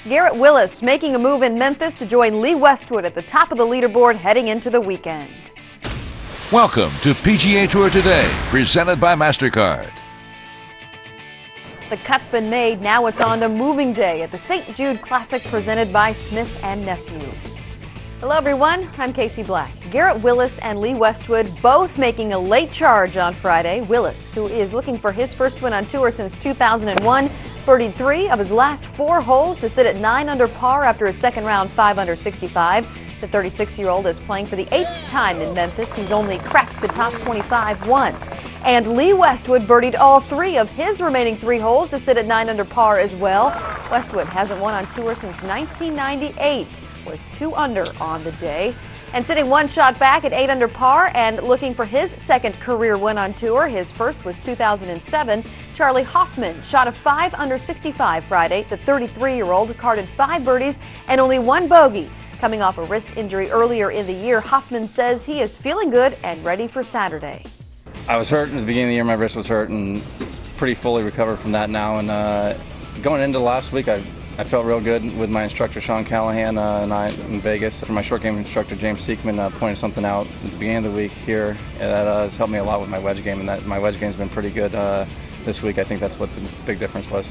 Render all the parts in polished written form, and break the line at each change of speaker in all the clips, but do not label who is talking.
Garrett Willis making a move in Memphis to join Lee Westwood at the top of the leaderboard heading into the weekend.
Welcome to PGA Tour Today, presented by MasterCard.
The cut's been made. Now it's on to moving day at the St. Jude Classic presented by Smith and Nephew. Hello, everyone. I'm Casey Black. Garrett Willis and Lee Westwood both making a late charge on Friday. Willis, who is looking for his first win on tour since 2001, birdied 3 of his last 4 holes to sit at 9 under par after his second round 5 under 65. The 36-year-old is playing for the 8th time in Memphis. He's only cracked the top 25 once. And Lee Westwood birdied all 3 of his remaining 3 holes to sit at 9 under par as well. Westwood hasn't won on tour since 1998. Was 2 under on the day. And sitting 1 shot back at 8 under par and looking for his second career win on tour. His first was 2007. Charlie Hoffman shot a 5 under 65 Friday. The 33-year-old carded 5 birdies and only 1 bogey. Coming off a wrist injury earlier in the year, Hoffman says he is feeling good and ready for Saturday.
I was hurt in the beginning of the year. My wrist was hurt and pretty fully recovered from that now. And going into last week, I felt real good with my instructor, Sean Callahan, and I in Vegas. My short game instructor, James Seekman, pointed something out at the beginning of the week here that has helped me a lot with my wedge game, and that my wedge game's been pretty good this week. I think that's what the big difference was.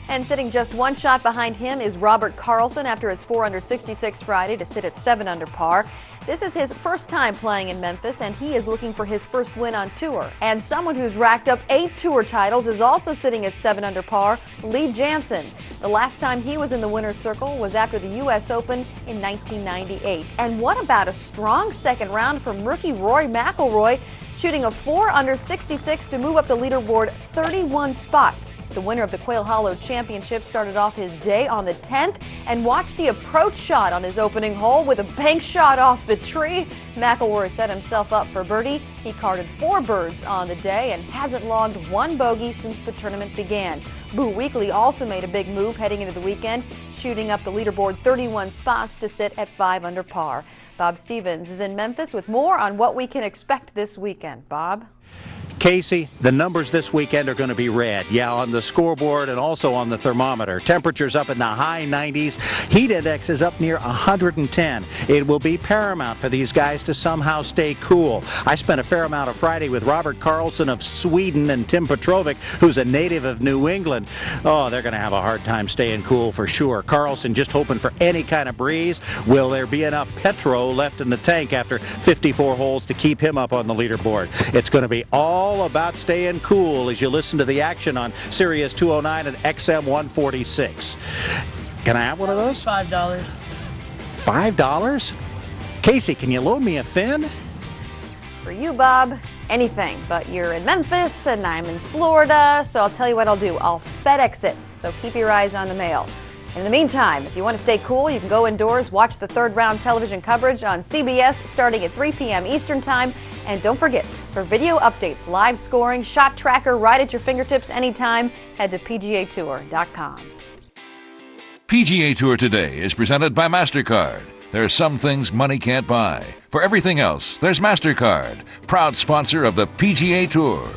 And sitting just 1 shot behind him is Robert Carlson after his 4 under 66 Friday to sit at 7 under par. This is his first time playing in Memphis, and he is looking for his first win on tour. And someone who's racked up 8 tour titles is also sitting at 7 under par, Lee Janzen. The last time he was in the winner's circle was after the U.S. Open in 1998. And what about a strong second round from rookie Rory McIlroy, shooting a 4 under 66 to move up the leaderboard 31 spots. The winner of the Quail Hollow Championship started off his day on the 10th and watched the approach shot on his opening hole with a bank shot off the tree. McIlroy set himself up for birdie. He carded 4 birds on the day and hasn't logged 1 bogey since the tournament began. Boo Weekley also made a big move heading into the weekend, shooting up the leaderboard 31 spots to sit at 5 under par. Bob Stevens is in Memphis with more on what we can expect this weekend. Bob?
Casey, the numbers this weekend are going to be red. Yeah, on the scoreboard and also on the thermometer. Temperatures up in the high 90s. Heat index is up near 110. It will be paramount for these guys to somehow stay cool. I spent a fair amount of Friday with Robert Carlson of Sweden and Tim Petrovic, who's a native of New England. Oh, they're going to have a hard time staying cool for sure. Carlson just hoping for any kind of breeze. Will there be enough petro left in the tank after 54 holes to keep him up on the leaderboard? It's going to be all about staying cool as you listen to the action on Sirius 209 and XM 146. Can I have one of those?
$5.
$5? Casey, can you loan me a fin?
For you, Bob, anything. But you're in Memphis and I'm in Florida, so I'll tell you what I'll do. I'll FedEx it, so keep your eyes on the mail. In the meantime, if you want to stay cool, you can go indoors, watch the third round television coverage on CBS starting at 3 p.m. Eastern Time. And don't forget, for video updates, live scoring, shot tracker right at your fingertips anytime, head to PGATour.com.
PGA Tour Today is presented by MasterCard. There are some things money can't buy. For everything else, there's MasterCard, proud sponsor of the PGA Tour.